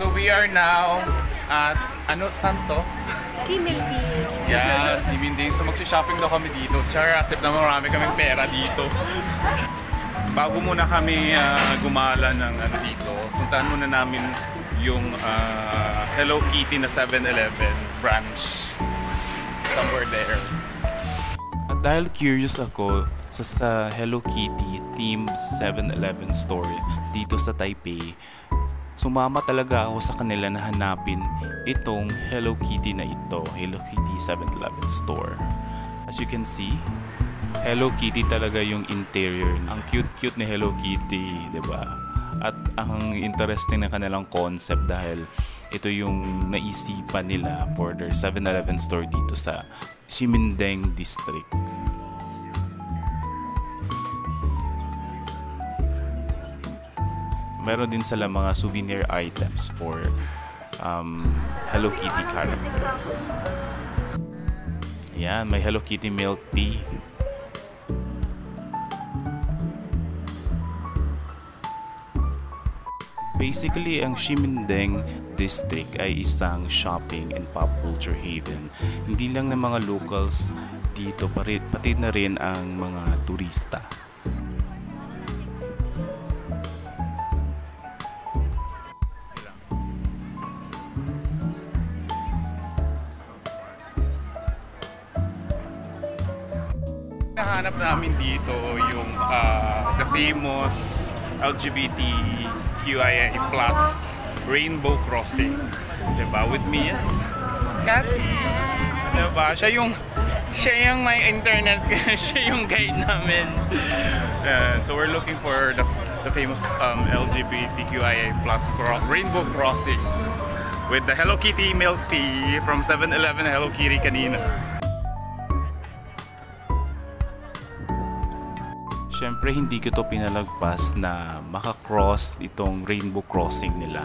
So we are now at, Santo? Similding. Yeah, Similding. So magsha-shopping daw kami dito. Tsaka asip na marami kaming pera dito. Bago muna kami gumala ng dito, puntahan muna namin yung Hello Kitty na 7-Eleven branch. Somewhere there. At dahil curious ako sa Hello Kitty themed 7-Eleven store dito sa Taipei, sumama talaga ako sa kanila na hanapin itong Hello Kitty na ito, Hello Kitty 7-Eleven store. As you can see, Hello Kitty talaga yung interior. Ang cute-cute ni Hello Kitty, 'di ba? At ang interesting na kanilang concept dahil ito yung naisipan nila for their 7-Eleven store dito sa Simindeng district. Meron din sila mga souvenir items for Hello Kitty characters. Ayan, may Hello Kitty milk tea. Basically, ang Simindeng district ay isang shopping and pop culture haven. Hindi lang ng mga locals dito, pati na rin ang mga turista. Nahanap namin dito yung the famous LGBTQIA+ Rainbow Crossing. Diba? With me is Cathy. Diba? Siya yung may internet. Siya yung guide namin. So we're looking for the famous LGBTQIA+ Rainbow Crossing with the Hello Kitty milk tea from 7-Eleven Hello Kitty kanina. Siyempre, hindi ko to pinalagpas na makakross itong rainbow crossing nila.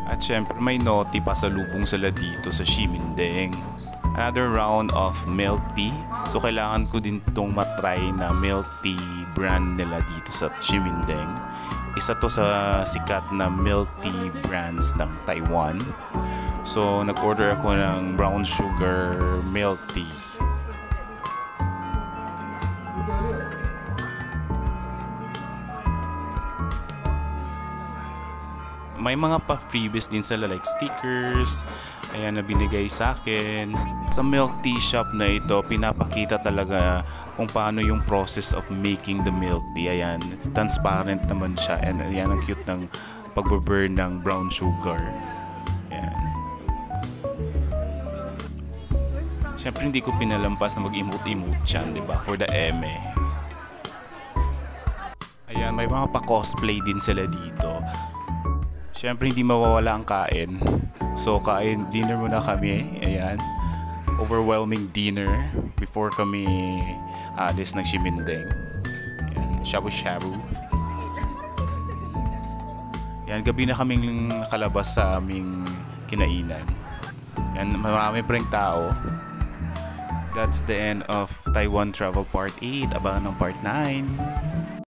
At siyempre, may noti pa sa lubong sila dito sa Simindeng. Another round of milk tea. So, kailangan ko din itong matry na milk tea brand nila dito sa Simindeng. Isa to sa sikat na milk tea brands ng Taiwan. So, nag-order ako ng brown sugar milk tea. May mga pa-freebies din sila like stickers, ayan na binigay sa akin. Sa milk tea shop na ito, pinapakita talaga kung paano yung process of making the milk tea. Ayan, transparent naman siya. And ayan, ang cute ng pagbaburn ng brown sugar. Siyempre hindi ko pinalampas na mag-emote-emote siyan, diba? For the eme. Ayan, may mga pa-cosplay din sila dito. Siyempre hindi mawawala ang kain. So dinner muna kami. Ayan. Overwhelming dinner before kami alis ng Simindeng. Ayan, shabu-shabu. Ayan, gabi na kaming nakalabas sa aming kinainan. Ayan, marami pa ring tao. That's the end of Taiwan Travel Part 8. Abangan ng Part 9.